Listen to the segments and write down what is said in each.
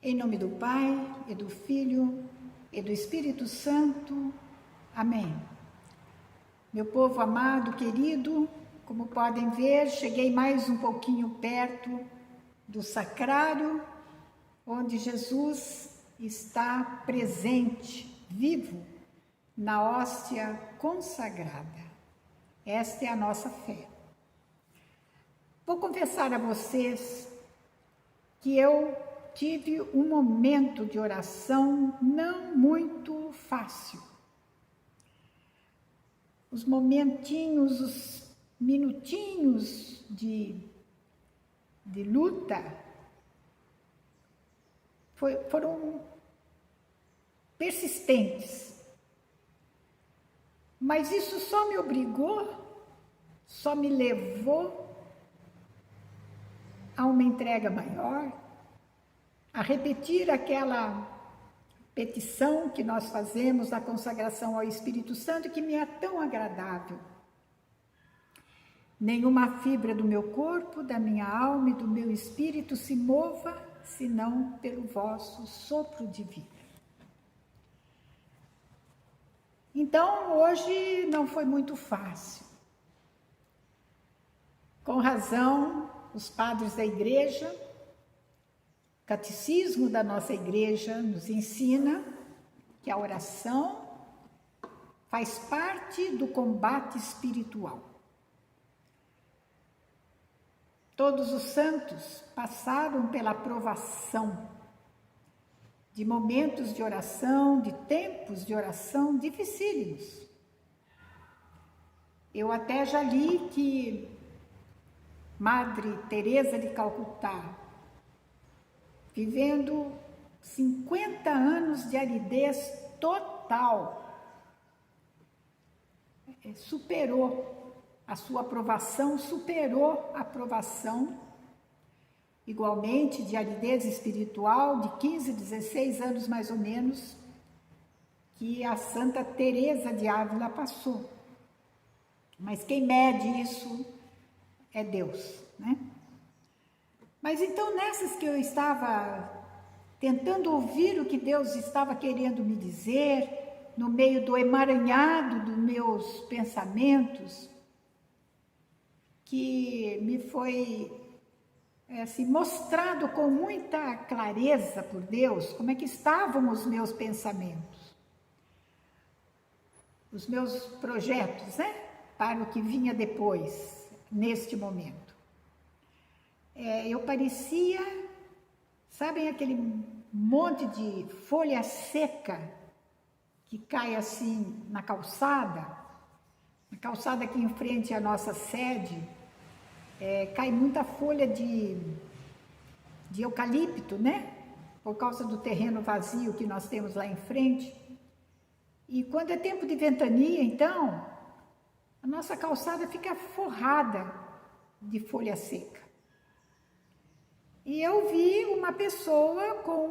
Em nome do Pai, e do Filho, e do Espírito Santo. Amém. Meu povo amado, querido, como podem ver, cheguei mais um pouquinho perto do sacrário, onde Jesus está presente, vivo, na hóstia consagrada. Esta é a nossa fé. Vou confessar a vocês que eu tive um momento de oração não muito fácil. Os momentinhos, os minutinhos de luta foram persistentes. Mas isso só me obrigou, só me levou a uma entrega maior, a repetir aquela petição que nós fazemos da consagração ao Espírito Santo, que me é tão agradável. Nenhuma fibra do meu corpo, da minha alma e do meu espírito se mova, senão pelo vosso sopro de vida. Então, hoje não foi muito fácil. Com razão, os padres da igreja, o catecismo da nossa igreja nos ensina que a oração faz parte do combate espiritual. Todos os santos passaram pela provação de momentos de oração, de tempos de oração dificílimos. Eu até já li que Madre Teresa de Calcutá, vivendo 50 anos de aridez total, superou a sua provação, superou a provação, igualmente de aridez espiritual, de 15, 16 anos mais ou menos, que a Santa Teresa de Ávila passou. Mas quem mede isso é Deus, né? Mas então, nessas que eu estava tentando ouvir o que Deus estava querendo me dizer, no meio do emaranhado dos meus pensamentos, que me foi assim, mostrado com muita clareza por Deus, como é que estavam os meus pensamentos, os meus projetos, né? Para o que vinha depois, neste momento. Eu parecia, sabem aquele monte de folha seca que cai assim na calçada aqui em frente à nossa sede, cai muita folha de eucalipto, né? Por causa do terreno vazio que nós temos lá em frente. E quando é tempo de ventania, então, a nossa calçada fica forrada de folha seca. E eu vi uma pessoa com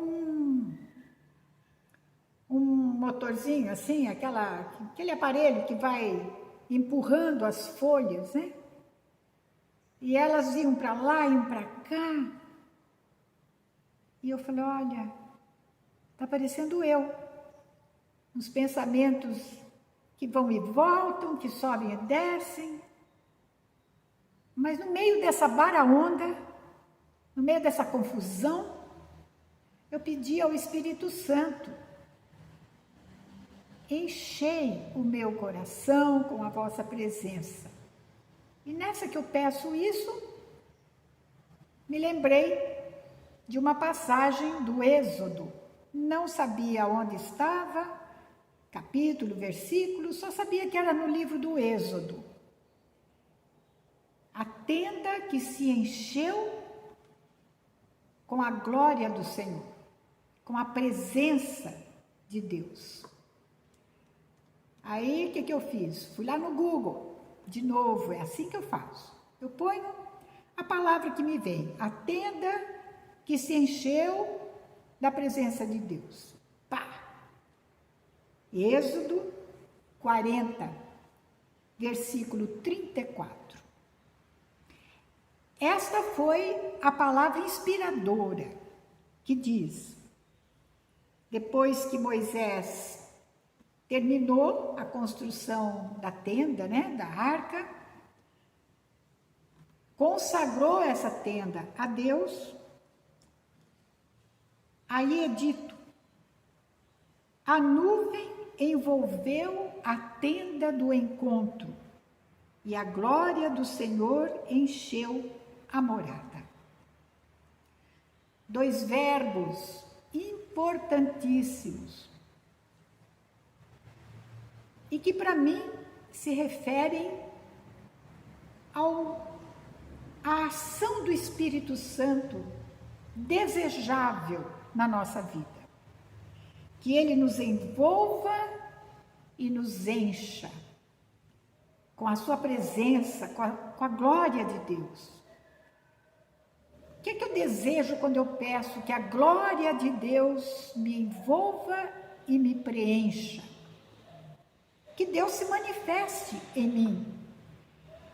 um motorzinho assim, aquele aparelho que vai empurrando as folhas, né? E elas iam para lá, iam para cá. E eu falei, olha, está parecendo eu. Uns pensamentos que vão e voltam, que sobem e descem. Mas no meio dessa bara-onda, no meio dessa confusão, eu pedi ao Espírito Santo, enchei o meu coração com a vossa presença. E nessa que eu peço isso, me lembrei de uma passagem do Êxodo. Não sabia onde estava, capítulo, versículo, só sabia que era no livro do Êxodo. A tenda que se encheu com a glória do Senhor, com a presença de Deus. Aí, o que eu fiz? Fui lá no Google. De novo, é assim que eu faço. Eu ponho a palavra que me vem, a tenda que se encheu da presença de Deus. Pá! Êxodo 40, versículo 34. Esta foi a palavra inspiradora que diz: depois que Moisés terminou a construção da tenda, da arca, consagrou essa tenda a Deus, aí é dito: a nuvem envolveu a tenda do encontro e a glória do Senhor encheu a morada. 2 verbos importantíssimos e que para mim se referem à ação do Espírito Santo desejável na nossa vida. Que ele nos envolva e nos encha com a sua presença, com a glória de Deus. O que é que eu desejo quando eu peço que a glória de Deus me envolva e me preencha? Que Deus se manifeste em mim.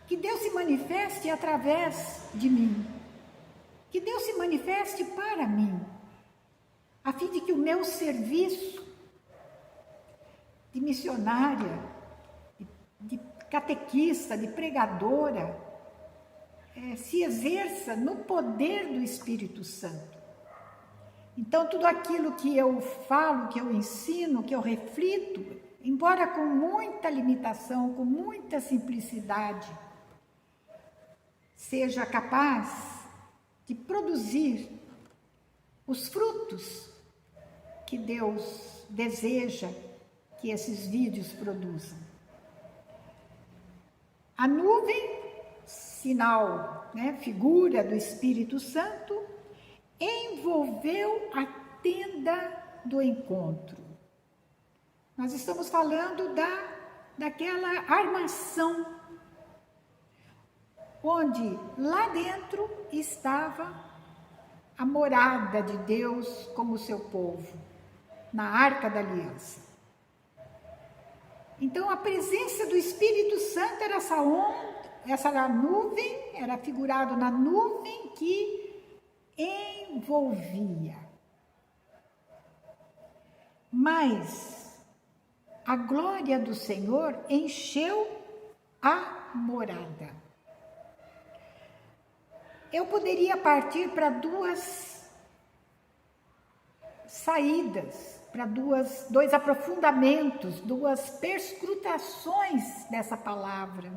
Que Deus se manifeste através de mim. Que Deus se manifeste para mim, a fim de que o meu serviço de missionária, de catequista, de pregadora, se exerça no poder do Espírito Santo. Então, tudo aquilo que eu falo, que eu ensino, que eu reflito, embora com muita limitação, com muita simplicidade, seja capaz de produzir os frutos que Deus deseja que esses vídeos produzam. A nuvem, sinal, figura do Espírito Santo, envolveu a tenda do encontro. Nós estamos falando daquela armação, onde lá dentro estava a morada de Deus como seu povo, na Arca da Aliança. Então, a presença do Espírito Santo era essa nuvem, era figurado na nuvem que envolvia. Mas a glória do Senhor encheu a morada. Eu poderia partir para 2 saídas, para dois aprofundamentos, 2 perscrutações dessa palavra.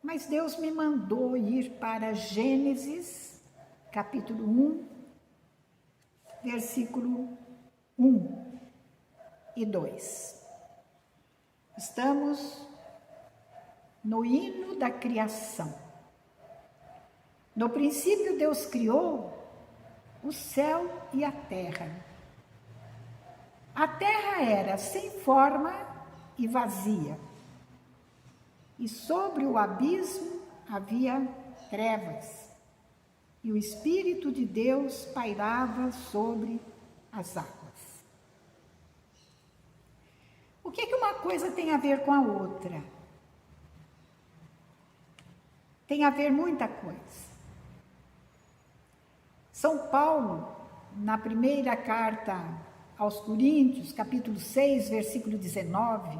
Mas Deus me mandou ir para Gênesis, capítulo 1, versículo 1 e 2. Estamos no hino da criação. No princípio, Deus criou o céu e a terra. A terra era sem forma e vazia, e sobre o abismo havia trevas, e o Espírito de Deus pairava sobre as águas. O que uma coisa tem a ver com a outra? Tem a ver muita coisa. São Paulo, na primeira carta aos Coríntios, capítulo 6, versículo 19,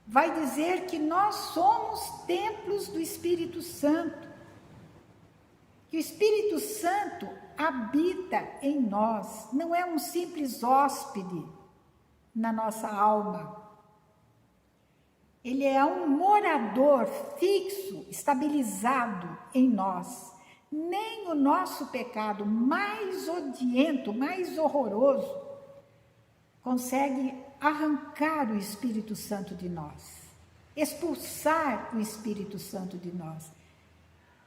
vai dizer que nós somos templos do Espírito Santo, que o Espírito Santo habita em nós, não é um simples hóspede na nossa alma. Ele é um morador fixo, estabilizado em nós. Nem o nosso pecado mais odiento, mais horroroso, consegue arrancar o Espírito Santo de nós, expulsar o Espírito Santo de nós.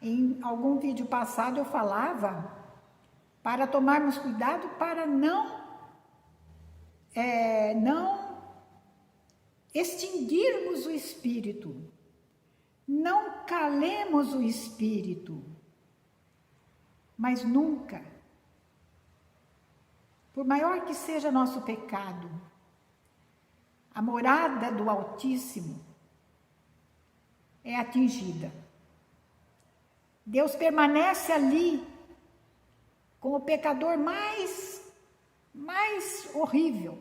Em algum vídeo passado eu falava para tomarmos cuidado para não extinguirmos o Espírito, não calemos o Espírito, mas nunca, por maior que seja nosso pecado, a morada do Altíssimo é atingida. Deus permanece ali com como o pecador mais horrível.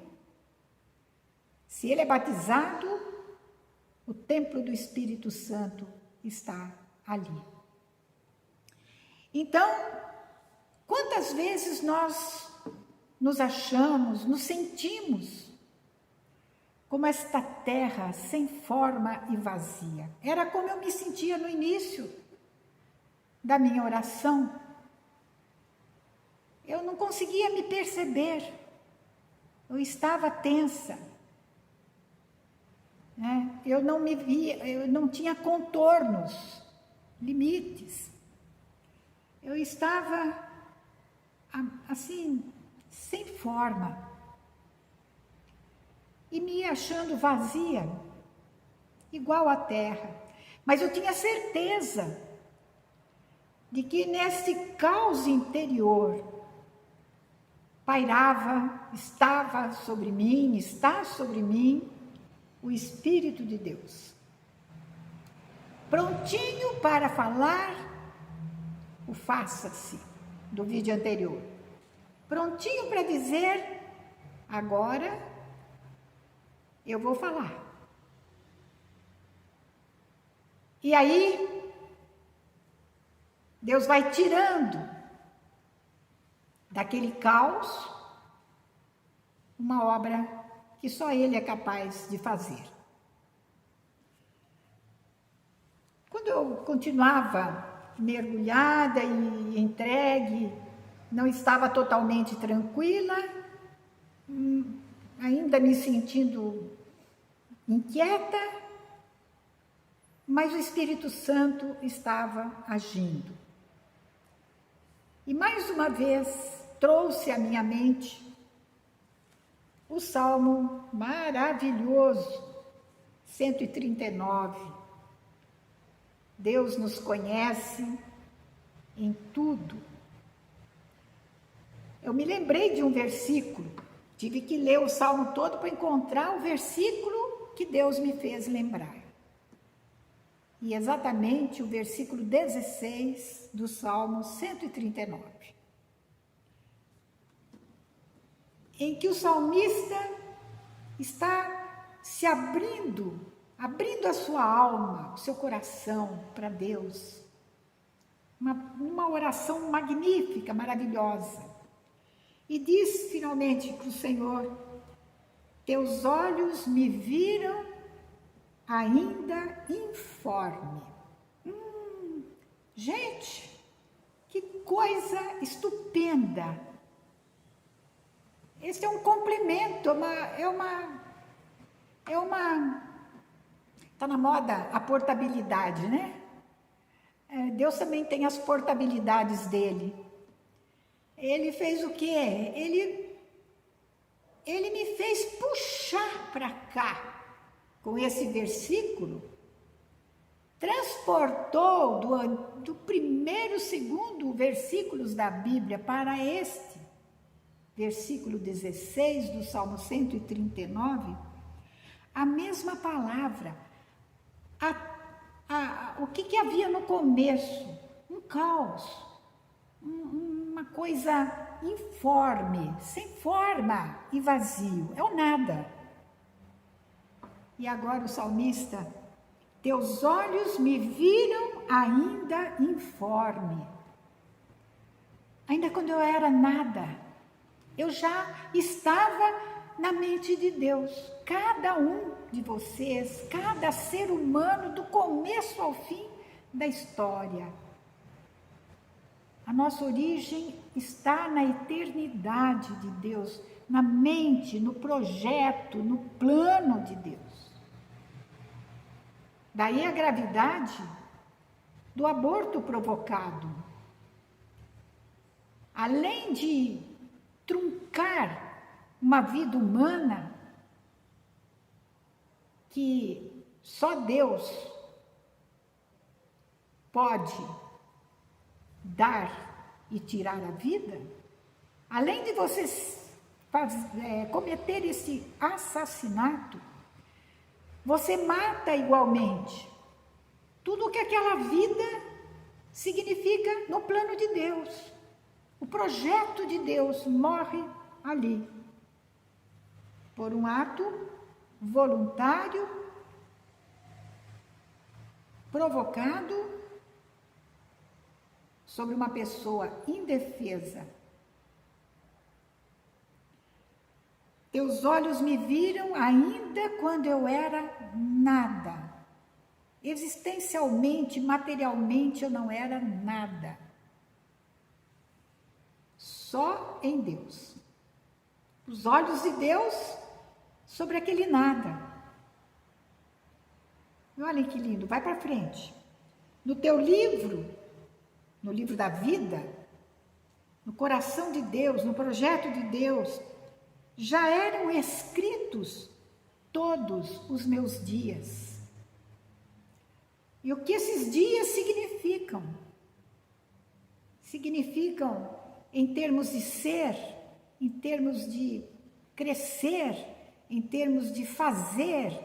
Se ele é batizado, o templo do Espírito Santo está ali. Então, quantas vezes nós nos achamos, nos sentimos como esta terra sem forma e vazia? Era como eu me sentia no início da minha oração. Eu não conseguia me perceber, eu estava tensa, né? Eu não me via, eu não tinha contornos, limites. Eu estava assim, sem forma, e me achando vazia, igual à terra. Mas eu tinha certeza de que nesse caos interior pairava, estava sobre mim, está sobre mim, o Espírito de Deus, prontinho para falar o faça-se do vídeo anterior, prontinho para dizer, agora eu vou falar. E aí, Deus vai tirando daquele caos uma obra que só Ele é capaz de fazer. Quando eu continuava mergulhada e entregue, não estava totalmente tranquila, ainda me sentindo inquieta, mas o Espírito Santo estava agindo. E mais uma vez trouxe à minha mente o Salmo maravilhoso, 139. Deus nos conhece em tudo. Eu me lembrei de um versículo, tive que ler o Salmo todo para encontrar o versículo que Deus me fez lembrar. E exatamente o versículo 16 do Salmo 139. Em que o salmista está se abrindo a sua alma, o seu coração para Deus. Uma oração magnífica, maravilhosa. E diz finalmente para o Senhor: teus olhos me viram ainda informe. Gente, que coisa estupenda! Esse é um complemento, está na moda a portabilidade, né? Deus também tem as portabilidades dele. Ele fez o quê? Ele me fez puxar para cá com esse versículo, transportou do primeiro, segundo versículos da Bíblia para este versículo 16 do Salmo 139, a mesma palavra, o que havia no começo? Um caos, uma coisa informe, sem forma e vazio, é o nada. E agora o salmista: teus olhos me viram ainda informe. Ainda quando eu era nada, eu já estava na mente de Deus. Cada um de vocês, cada ser humano, do começo ao fim da história. A nossa origem está na eternidade de Deus, na mente, no projeto, no plano de Deus. Daí a gravidade do aborto provocado. Além de truncar uma vida humana que só Deus pode dar e tirar a vida, além de você cometer esse assassinato, você mata igualmente tudo o que aquela vida significa no plano de Deus. O projeto de Deus morre ali, por um ato voluntário, provocado sobre uma pessoa indefesa. Teus olhos me viram ainda quando eu era nada. Existencialmente, materialmente, eu não era nada. Só em Deus. Os olhos de Deus sobre aquele nada. E olha que lindo, vai para frente. No teu livro, no livro da vida, no coração de Deus, no projeto de Deus, já eram escritos todos os meus dias. E o que esses dias significam? Significam em termos de ser, em termos de crescer, em termos de fazer,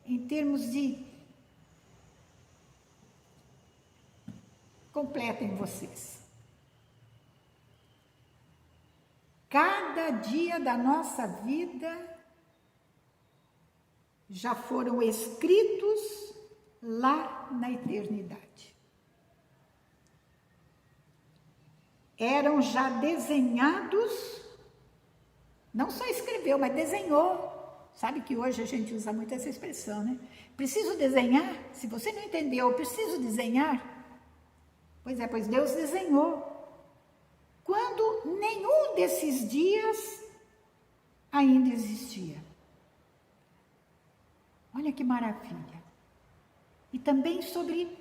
em termos de... Completem vocês. Cada dia da nossa vida já foram escritos lá na eternidade. Eram já desenhados, não só escreveu, mas desenhou. Sabe que hoje a gente usa muito essa expressão, né? Preciso desenhar? Se você não entendeu, preciso desenhar? Pois Deus desenhou. Quando nenhum desses dias ainda existia. Olha que maravilha. E também sobre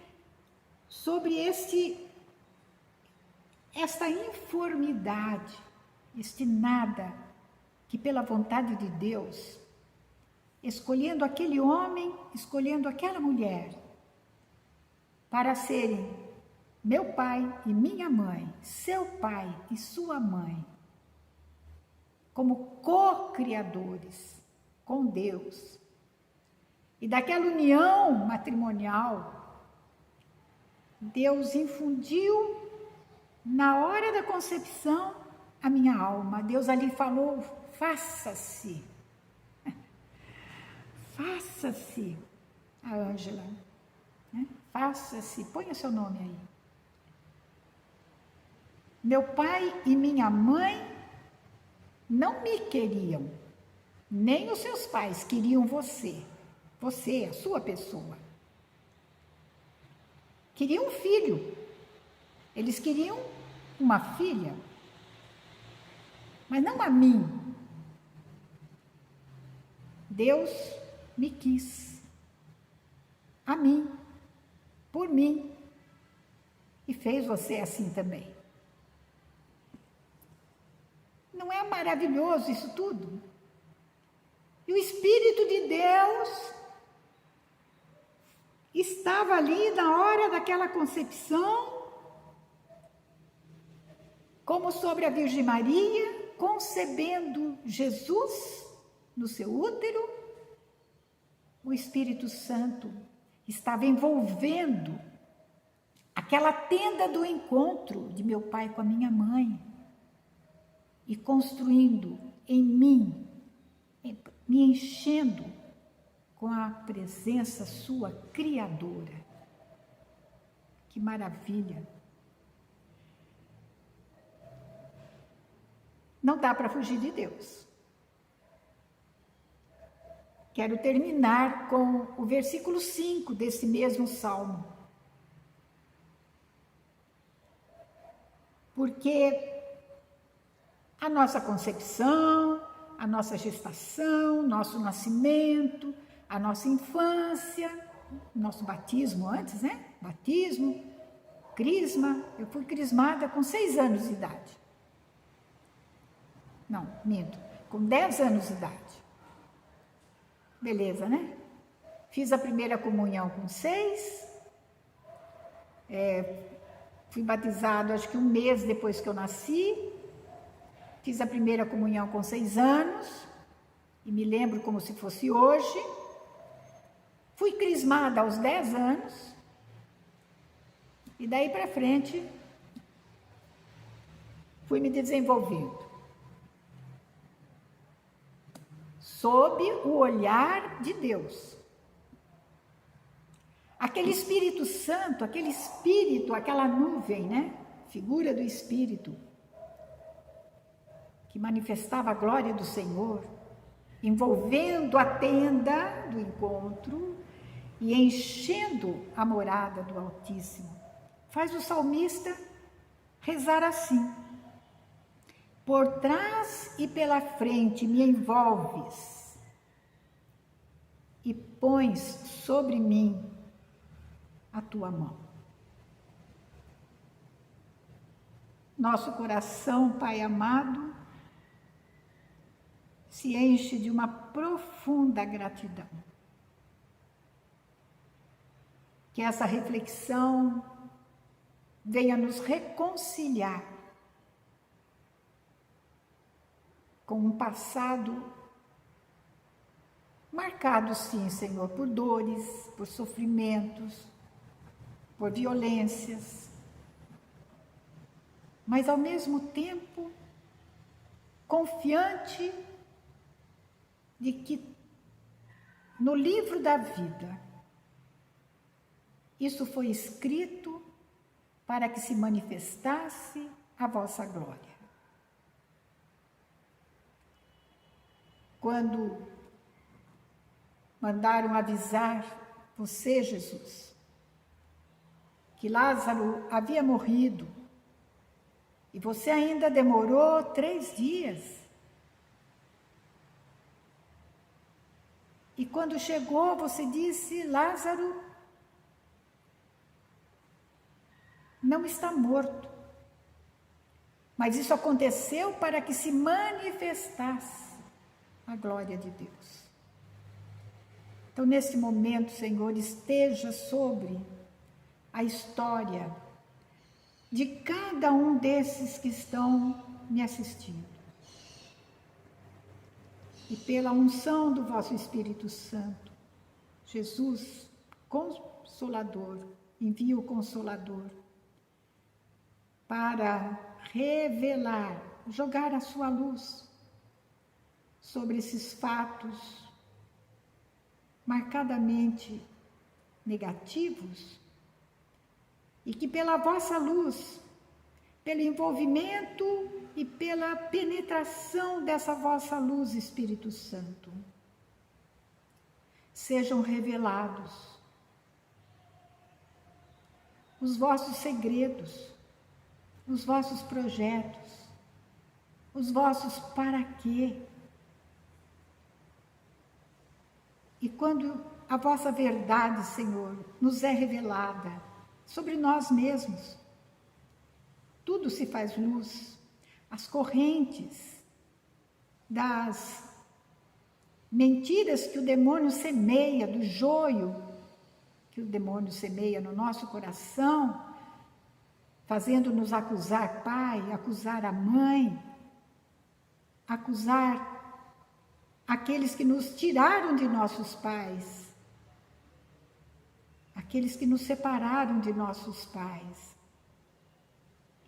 esta informidade, este nada, que pela vontade de Deus, escolhendo aquele homem, escolhendo aquela mulher, para serem meu pai e minha mãe, seu pai e sua mãe, como co-criadores com Deus, e daquela união matrimonial, Deus infundiu na hora da concepção a minha alma. Deus ali falou, faça-se. Faça-se, a Ângela, né? Faça-se, ponha seu nome aí. Meu pai e minha mãe não me queriam, nem os seus pais queriam você, a sua pessoa. Queriam um filho, eles queriam uma filha, mas não a mim. Deus me quis, a mim, por mim, e fez você assim também. Não é maravilhoso isso tudo? E o Espírito de Deus estava ali na hora daquela concepção, como sobre a Virgem Maria, concebendo Jesus no seu útero. O Espírito Santo estava envolvendo aquela tenda do encontro de meu pai com a minha mãe e construindo em mim, me enchendo com a presença sua criadora. Que maravilha! Não dá para fugir de Deus. Quero terminar com o versículo 5 desse mesmo salmo. Porque a nossa concepção, a nossa gestação, nosso nascimento, a nossa infância, nosso batismo antes, né? Batismo, crisma. Eu fui crismada com 6 anos de idade. Não, minto, com 10 anos de idade. Beleza, né? Fiz a primeira comunhão com 6. Fui batizado acho que um mês depois que eu nasci. Fiz a primeira comunhão com 6 anos, e me lembro como se fosse hoje. Fui crismada aos 10 anos, e daí para frente, fui me desenvolvendo sob o olhar de Deus. Aquele Espírito Santo, aquele Espírito, aquela nuvem, né? Figura do Espírito, que manifestava a glória do Senhor, envolvendo a tenda do encontro e enchendo a morada do Altíssimo. Faz o salmista rezar assim: por trás e pela frente me envolves e pões sobre mim a tua mão. Nosso coração, Pai amado, se enche de uma profunda gratidão. Que essa reflexão venha nos reconciliar com um passado marcado, sim, Senhor, por dores, por sofrimentos, por violências, mas ao mesmo tempo confiante de que no livro da vida isso foi escrito para que se manifestasse a vossa glória. Quando mandaram avisar você, Jesus, que Lázaro havia morrido, e você ainda demorou 3 dias. E quando chegou, você disse: Lázaro não está morto. Mas isso aconteceu para que se manifestasse a glória de Deus. Então, nesse momento, Senhor, esteja sobre a história de cada um desses que estão me assistindo. E pela unção do vosso Espírito Santo, Jesus, Consolador, envia o Consolador para revelar, jogar a sua luz sobre esses fatos marcadamente negativos, e que pela vossa luz, pelo envolvimento e pela penetração dessa vossa luz, Espírito Santo, sejam revelados os vossos segredos, os vossos projetos, os vossos para quê. E quando a vossa verdade, Senhor, nos é revelada sobre nós mesmos, tudo se faz luz. As correntes das mentiras que o demônio semeia, do joio que o demônio semeia no nosso coração, fazendo-nos acusar pai, acusar a mãe, acusar aqueles que nos tiraram de nossos pais, aqueles que nos separaram de nossos pais,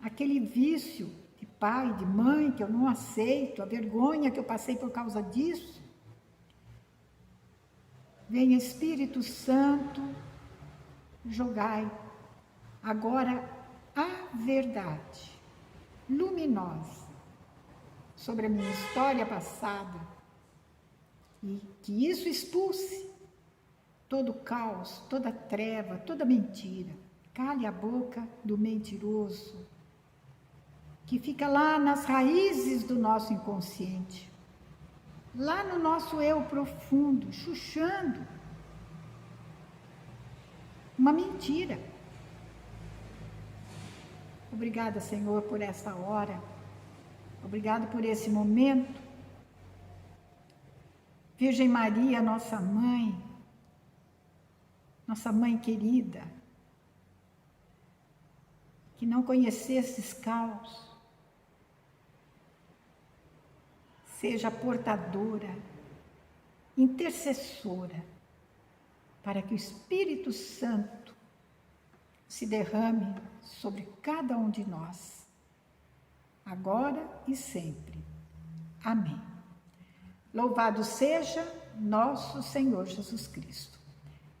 aquele vício de pai, de mãe que eu não aceito, a vergonha que eu passei por causa disso. Venha, Espírito Santo, jogai agora a verdade luminosa sobre a minha história passada, e que isso expulse todo caos, toda treva, toda mentira. Cale a boca do mentiroso, que fica lá nas raízes do nosso inconsciente, lá no nosso eu profundo, chuchando uma mentira. Obrigada, Senhor, por esta hora. Obrigado por esse momento. Virgem Maria, nossa mãe querida, que não conhecesses caos, seja portadora, intercessora, para que o Espírito Santo se derrame sobre cada um de nós agora e sempre. Amém. Louvado seja nosso Senhor Jesus Cristo.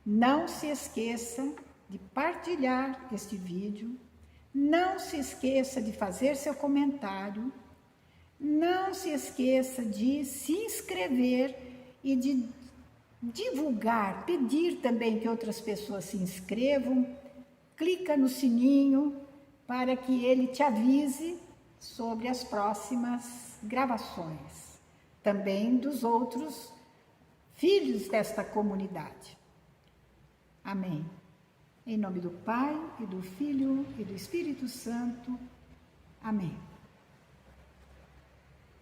Não se esqueça de partilhar este vídeo, não se esqueça de fazer seu comentário, não se esqueça de se inscrever e de divulgar, pedir também que outras pessoas se inscrevam. Clica no sininho para que ele te avise sobre as próximas gravações, também dos outros filhos desta comunidade. Amém. Em nome do Pai, e do Filho, e do Espírito Santo. Amém.